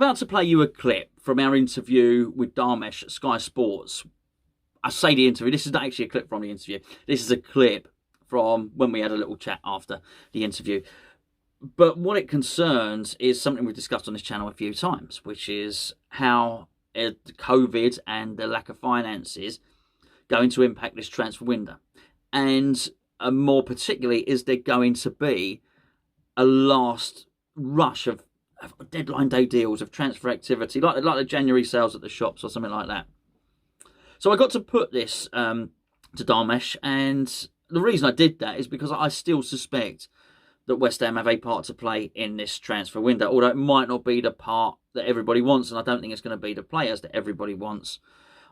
about to play you a clip from our interview with Dharmesh at Sky Sports. I say the interview. This is not actually a clip from the interview. This is a clip from when we had a little chat after the interview. But what it concerns is something we've discussed on this channel a few times, which is how COVID and the lack of finances going to impact this transfer window. And more particularly, is there going to be a last rush of deadline day deals, of transfer activity, like the January sales at the shops or something like that? So I got to put this to Dharmesh, and the reason I did that is because I still suspect that West Ham have a part to play in this transfer window, although it might not be the part that everybody wants, and I don't think it's going to be the players that everybody wants.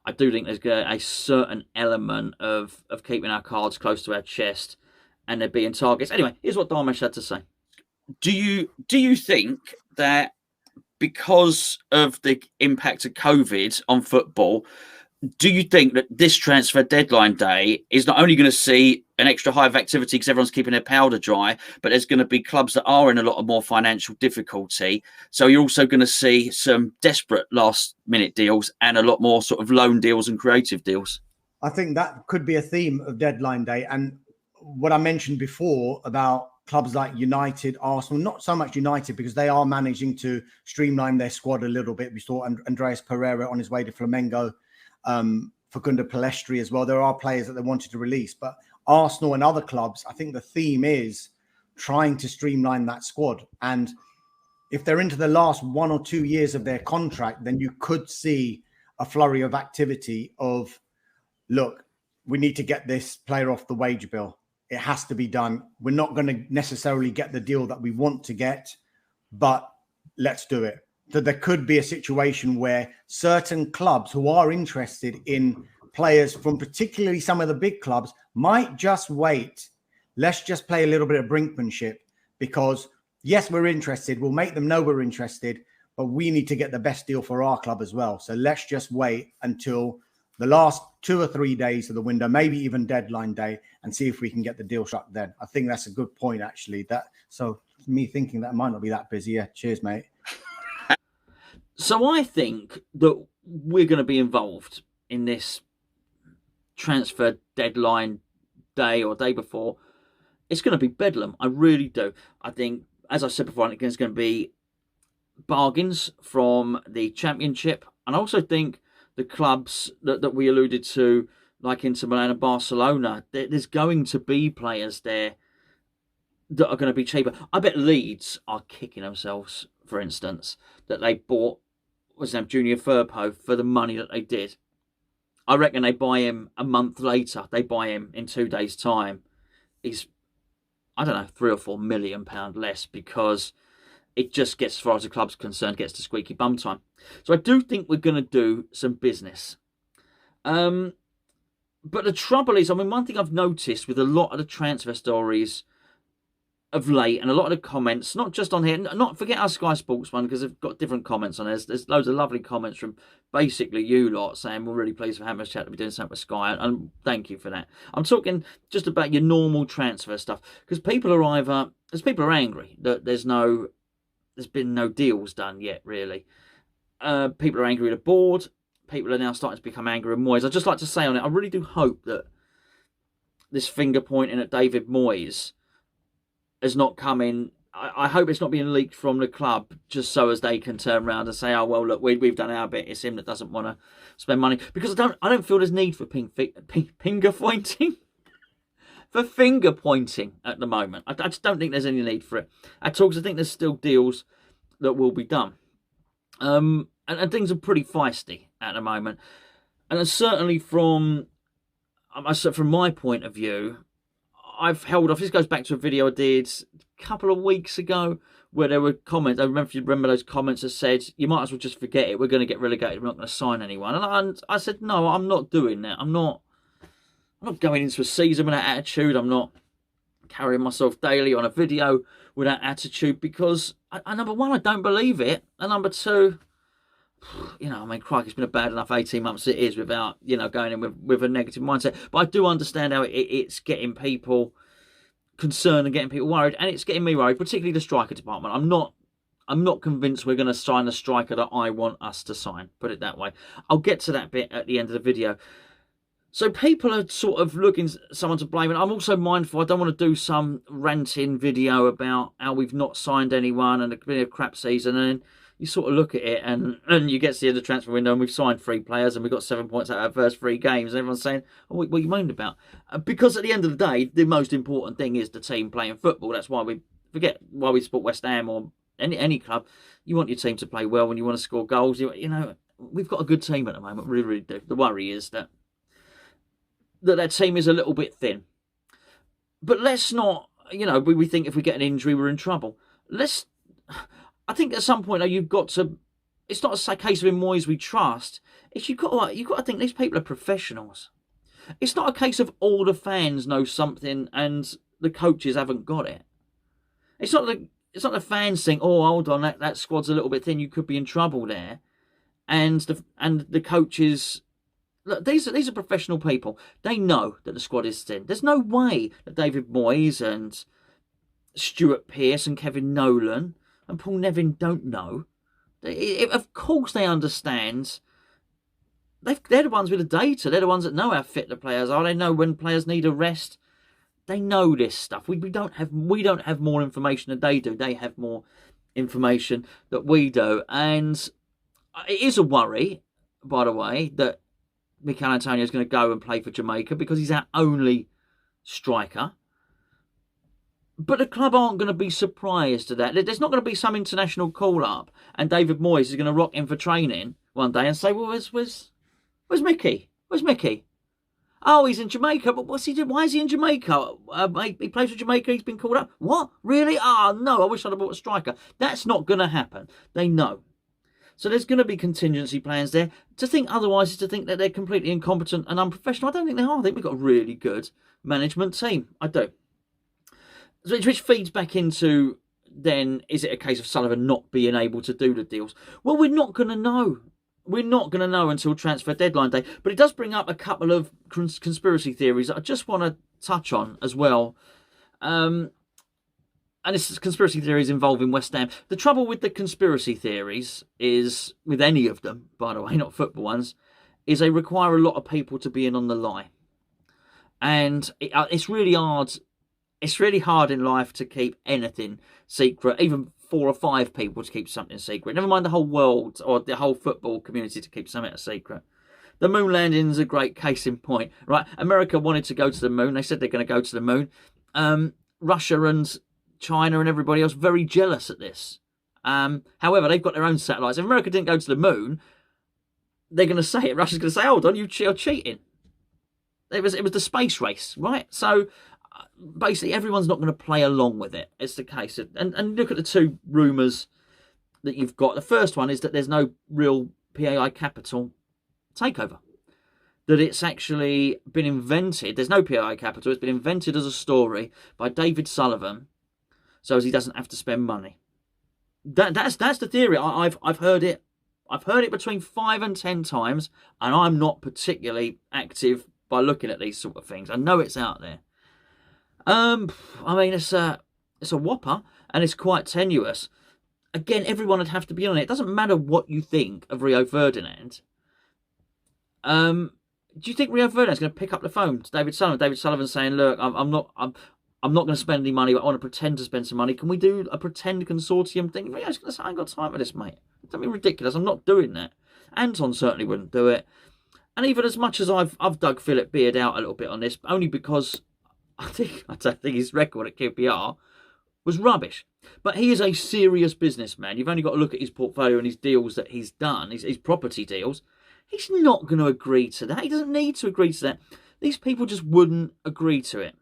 I do think there's a certain element of keeping our cards close to our chest and there being targets. Anyway, here's what Dharmesh had to say. Do you think that because of the impact of COVID on football, do you think that this transfer deadline day is not only going to see an extra hive of activity because everyone's keeping their powder dry, but there's going to be clubs that are in a lot of more financial difficulty? So you're also going to see some desperate last-minute deals and a lot more sort of loan deals and creative deals. I think that could be a theme of deadline day. And what I mentioned before about clubs like United, Arsenal, not so much United because they are managing to streamline their squad a little bit. We saw Andreas Pereira on his way to Flamengo. Facundo Palestri as well. There are players that they wanted to release, but Arsenal and other clubs, I think the theme is trying to streamline that squad. And if they're into the last 1 or 2 years of their contract, then you could see a flurry of activity of, look, we need to get this player off the wage bill. It has to be done. We're not going to necessarily get the deal that we want to get, but let's do it. That there could be a situation where certain clubs who are interested in players from particularly some of the big clubs might just wait. Let's just play a little bit of brinkmanship because, yes, we're interested. We'll make them know we're interested, but we need to get the best deal for our club as well. So let's just wait until the last 2 or 3 days of the window, maybe even deadline day, and see if we can get the deal struck then. I think that's a good point, actually. So me thinking that might not be that busy. Yeah, cheers, mate. So I think that we're going to be involved in this transfer deadline day or day before. It's going to be bedlam. I really do. I think, as I said before, I think there's going to be bargains from the Championship. And I also think the clubs that we alluded to, like Inter Milan and Barcelona, there's going to be players there that are going to be cheaper. I bet Leeds are kicking themselves, for instance, that they bought Junior Firpo for the money that they did. I reckon they buy him a month later. They buy him in 2 days' time. He's, I don't know, £3 or £4 million less because it just gets, as far as the club's concerned, gets to squeaky bum time. So I do think we're going to do some business. But the trouble is, I mean, one thing I've noticed with a lot of the transfer stories of late and a lot of the comments, not just on here, not forget our Sky Sports one because they've got different comments on it. There's loads of lovely comments from basically you lot saying we're really pleased for Hammers Chat to be doing something with Sky, and thank you for that. I'm talking just about your normal transfer stuff because people are angry that there's been no deals done yet, really. People are angry at the board. People are now starting to become angry at Moyes. I'd just like to say on it, I really do hope that this finger pointing at David Moyes has not come in. I hope it's not being leaked from the club just so as they can turn around and say, oh, well, look, we've done our bit. It's him that doesn't want to spend money. Because I don't feel there's need for finger pointing. For finger pointing at the moment. I just don't think there's any need for it at all because I think there's still deals that will be done. And things are pretty feisty at the moment. And certainly from my point of view, I've held off. This goes back to a video I did a couple of weeks ago where there were comments. I don't know if you remember those comments that said, you might as well just forget it. We're going to get relegated. We're not going to sign anyone. And I said, no, I'm not doing that. I'm not going into a season with that attitude. I'm not carrying myself daily on a video with that attitude because, number one, I don't believe it. And number two, I mean, crikey, it's been a bad enough 18 months as it is without, going in with a negative mindset. But I do understand how it's getting people concerned and getting people worried. And it's getting me worried, particularly the striker department. I'm not I'm not convinced we're going to sign a striker that I want us to sign. Put it that way. I'll get to that bit at the end of the video. So people are sort of looking for someone to blame. And I'm also mindful, I don't want to do some ranting video about how we've not signed anyone and it's been a crap season. And you sort of look at it and you get to the end of the transfer window and we've signed 3 players and we've got 7 points out of our first 3 games. And everyone's saying, oh, what are you moaned about? Because at the end of the day, the most important thing is the team playing football. That's why we forget why we support West Ham or any club. You want your team to play well when you want to score goals. You know, we've got a good team at the moment. We really do. The worry is that team is a little bit thin. But let's not, you know, we think if we get an injury, we're in trouble. I think at some point, though, you've got to, it's not a case of in Moyes we trust. It's you've got to think these people are professionals. It's not a case of all the fans know something and the coaches haven't got it. It's not the fans think, oh, hold on, that squad's a little bit thin, you could be in trouble there. And the coaches, look, these are professional people. They know that the squad is thin. There's no way that David Moyes and Stuart Pearce and Kevin Nolan and Paul Nevin don't know. Of course they understand. They're the ones with the data. They're the ones that know how fit the players are. They know when players need a rest. They know this stuff. We don't have more information than they do. They have more information that we do. And it is a worry, by the way, that Mikel Antonio is going to go and play for Jamaica because he's our only striker. But the club aren't going to be surprised at that. There's not going to be some international call-up and David Moyes is going to rock in for training one day and say, well, where's Mickey? Where's Mickey? Oh, he's in Jamaica, but what's he doing? Why is he in Jamaica? He plays for Jamaica, he's been called up. What? Really? Oh, no, I wish I'd have bought a striker. That's not going to happen. They know. So there's going to be contingency plans there. To think otherwise is to think that they're completely incompetent and unprofessional. I don't think they are. I think we've got a really good management team. I do. Which feeds back into, then, is it a case of Sullivan not being able to do the deals? Well, we're not going to know. We're not going to know until transfer deadline day. But it does bring up a couple of conspiracy theories that I just want to touch on as well. And it's conspiracy theories involving West Ham. The trouble with the conspiracy theories is, with any of them, by the way, not football ones, is they require a lot of people to be in on the lie. And it's really hard. It's really hard in life to keep anything secret, even 4 or 5 people to keep something secret. Never mind the whole world or the whole football community to keep something a secret. The moon landing is a great case in point, right? America wanted to go to the moon. They said they're going to go to the moon. Russia and China and everybody else very jealous at this. However, they've got their own satellites. If America didn't go to the moon, they're going to say it. Russia's going to say, hold on, you're cheating. It was the space race, right? So basically, everyone's not going to play along with it. It's the case of, and look at the 2 rumours that you've got. The first one is that there's no real PAI capital takeover. That it's actually been invented. There's no PAI capital. It's been invented as a story by David Sullivan, so as he doesn't have to spend money. That's the theory. I've heard it. I've heard it between 5 and 10 times, and I'm not particularly active by looking at these sort of things. I know it's out there. I mean, it's a whopper, and it's quite tenuous. Again, everyone would have to be on it. It doesn't matter what you think of Rio Ferdinand. Do you think Rio Ferdinand's going to pick up the phone to David Sullivan? David Sullivan saying, "Look, I'm not going to spend any money, but I want to pretend to spend some money. Can we do a pretend consortium thing?" Rio's going to say, "I ain't got time for this, mate. Don't be ridiculous. I'm not doing that." Anton certainly wouldn't do it. And even as much as I've dug Philip Beard out a little bit on this, only because I don't think his record at QPR was rubbish. But he is a serious businessman. You've only got to look at his portfolio and his deals that he's done, his property deals. He's not going to agree to that. He doesn't need to agree to that. These people just wouldn't agree to it.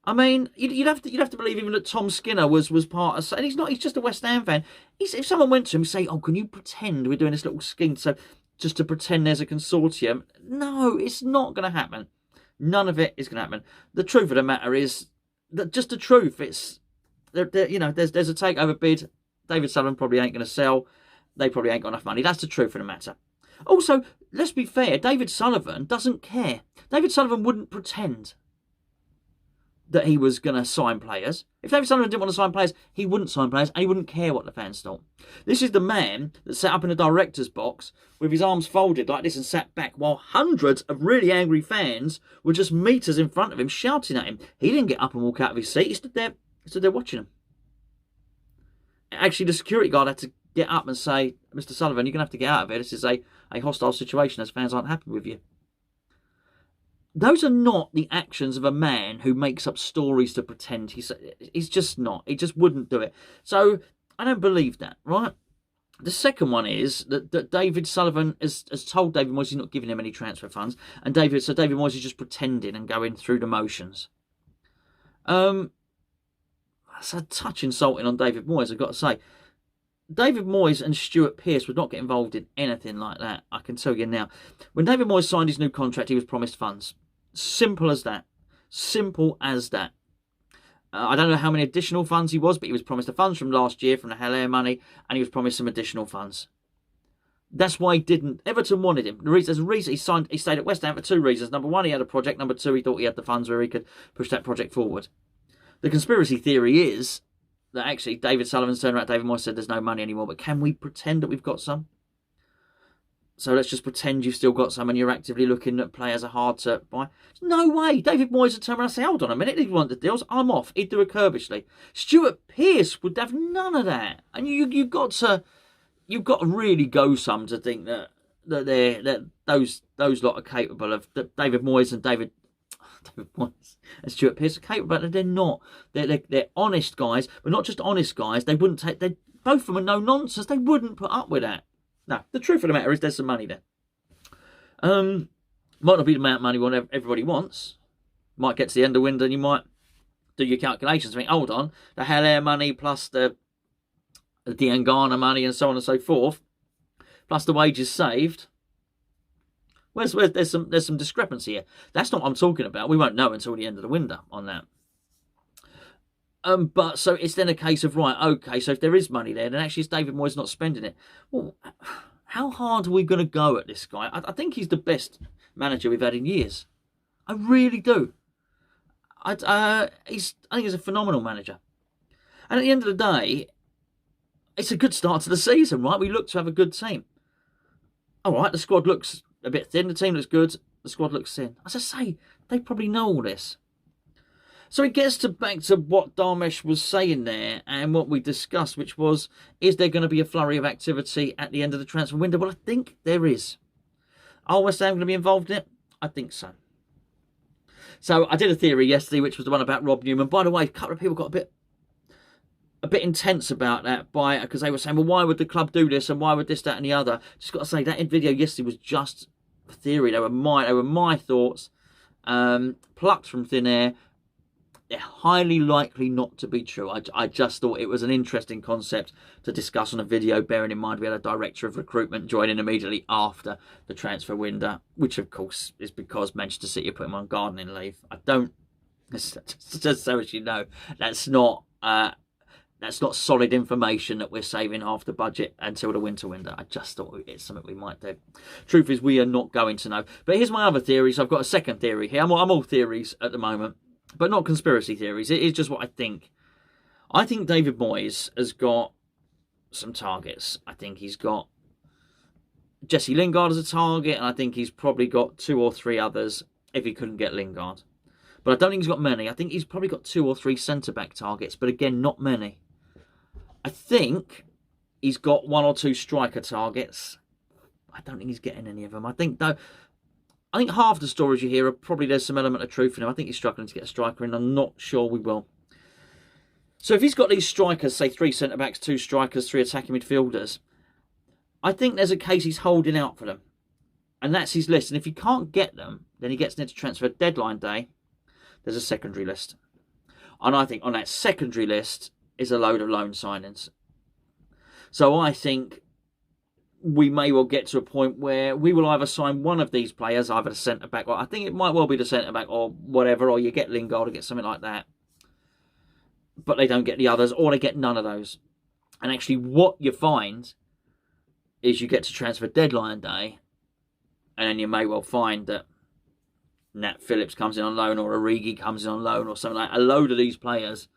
I mean, you'd have to believe even that Tom Skinner was part of. And he's not. He's just a West Ham fan. If someone went to him and say, "Oh, can you pretend we're doing this little scheme so just to pretend there's a consortium?" No, it's not going to happen. None of it is going to happen. The truth of the matter is that just the truth. It's there's a takeover bid. David Sullivan probably ain't going to sell. They probably ain't got enough money. That's the truth of the matter. Also, let's be fair. David Sullivan doesn't care. David Sullivan wouldn't pretend. that he was going to sign players. If David Sullivan didn't want to sign players, he wouldn't sign players, and he wouldn't care what the fans thought. This is the man that sat up in the director's box with his arms folded like this and sat back while hundreds of really angry fans were just meters in front of him shouting at him. He didn't get up and walk out of his seat. He stood there watching them. Actually, the security guard had to get up and say, Mr. Sullivan, you're going to have to get out of here. This is a hostile situation as fans aren't happy with you. Those are not the actions of a man who makes up stories to pretend. He's just not. He just wouldn't do it. So I don't believe that, right? The second one is that David Sullivan has told David Moyes he's not giving him any transfer funds. And David Moyes is just pretending and going through the motions. That's a touch insulting on David Moyes, I've got to say. David Moyes and Stuart Pearce would not get involved in anything like that, I can tell you now. When David Moyes signed his new contract, he was promised funds. Simple as that. Simple as that. I don't know how many additional funds he was, but he was promised the funds from last year, from the Hell Air money, and he was promised some additional funds. That's why he didn't. Everton wanted him. There's a reason he stayed at West Ham for two reasons. Number one, he had a project. Number two, he thought he had the funds where he could push that project forward. The conspiracy theory is that actually David Sullivan's turned around, David Moyes said there's no money anymore, but can we pretend that we've got some? So let's just pretend you've still got some and you're actively looking at players are hard to buy. No way. David Moyes would turn around and say, hold on a minute, if you want the deals, I'm off. He'd do it curbishly. Stuart Pearce would have none of that. And you've got to really go some to think that those lot are capable of, that David Moyes and David Moyes and Stuart Pearce are capable, but they're not. They're honest guys, but not just honest guys. They wouldn't take. They both of them are no nonsense. They wouldn't put up with that. No, the truth of the matter is there's some money there. Might not be the amount of money everybody wants. Might get to the end of the window and you might do your calculations. I mean, hold on, the Hell Air money plus the Diangana money and so on and so forth, plus the wages saved. There's some discrepancy here. That's not what I'm talking about. We won't know until the end of the window on that. But so it's then a case of, right, okay, so if there is money there, then actually it's David Moyes not spending it. Well, how hard are we going to go at this guy? I think he's the best manager we've had in years. I really do. I think he's a phenomenal manager. And at the end of the day, it's a good start to the season, right? We look to have a good team. All right, the squad looks a bit thin. The team looks good. The squad looks thin. As I say, they probably know all this. So it gets back to what Dharmesh was saying there and what we discussed, which was, is there going to be a flurry of activity at the end of the transfer window? Well, I think there is. Are West Ham going to be involved in it? I think so. So I did a theory yesterday, which was the one about Rob Newman. By the way, a couple of people got a bit intense about that because they were saying, well, why would the club do this and why would this, that and the other? Just got to say, that video yesterday was just a theory. They were my thoughts, plucked from thin air. They're highly likely not to be true. I just thought it was an interesting concept to discuss on a video, bearing in mind we had a director of recruitment joining immediately after the transfer window, which of course is because Manchester City put him on gardening leave. Just so as you know, that's not solid information that we're saving half the budget until the winter window. I just thought it's something we might do. Truth is, we are not going to know. But here's my other theory. So I've got a second theory here. I'm all theories at the moment, but not conspiracy theories. It is just what I think. I think David Moyes has got some targets. I think he's got Jesse Lingard as a target, and I think he's probably got 2 or 3 others if he couldn't get Lingard. But I don't think he's got many. I think he's probably got 2 or 3 centre-back targets, but again, not many. I think he's got 1 or 2 striker targets. I don't think he's getting any of them. I think half the stories you hear are probably there's some element of truth in him. I think he's struggling to get a striker in. I'm not sure we will. So if he's got these strikers, say 3 centre-backs, 2 strikers, 3 attacking midfielders, I think there's a case he's holding out for them. And that's his list. And if he can't get them, then he gets into transfer deadline day. There's a secondary list. And I think on that secondary list is a load of loan signings. So I think we may well get to a point where we will either sign one of these players, either the centre-back, or I think it might well be the centre-back or whatever, or you get Lingard or get something like that. But they don't get the others, or they get none of those. And actually what you find is you get to transfer deadline day, and then you may well find that Nat Phillips comes in on loan, or Origi comes in on loan, or something like that. A load of these players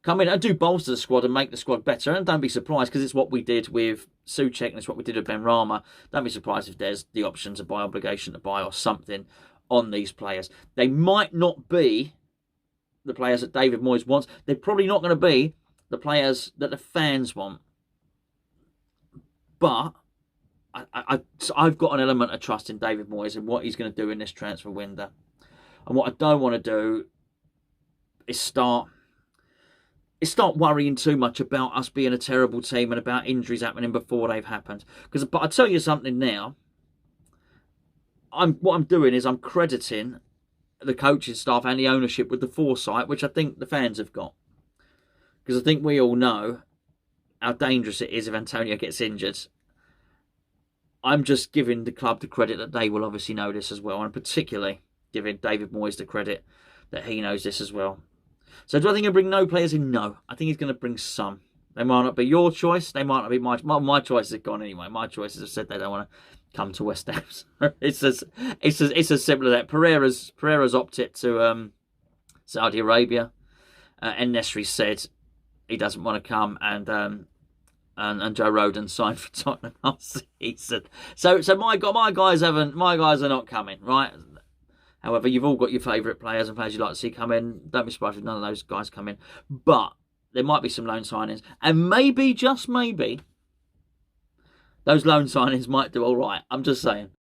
come in and do bolster the squad and make the squad better. And don't be surprised, because it's what we did with Souček and it's what we did with Ben Rama. Don't be surprised if there's the option to buy, obligation to buy, or something on these players. They might not be the players that David Moyes wants. They're probably not going to be the players that the fans want. But I've got an element of trust in David Moyes and what he's going to do in this transfer window. And what I don't want to do is start worrying too much about us being a terrible team and about injuries happening before they've happened. But I tell you something now. What I'm doing is I'm crediting the coaching staff and the ownership with the foresight, which I think the fans have got. Because I think we all know how dangerous it is if Antonio gets injured. I'm just giving the club the credit that they will obviously know this as well, and particularly giving David Moyes the credit that he knows this as well. So do I think he'll bring no players in? No. I think he's going to bring some. They might not be your choice. They might not be my choices are gone anyway. My choices have said they don't want to come to West Ham. It's as simple as that. Pereira's opted to Saudi Arabia. En-Nesyri said he doesn't want to come, and Joe Rodon signed for Tottenham last season. So my guys are not coming, right? However, you've all got your favourite players and players you like to see come in. Don't be surprised if none of those guys come in. But there might be some loan signings. And maybe, just maybe, those loan signings might do all right. I'm just saying.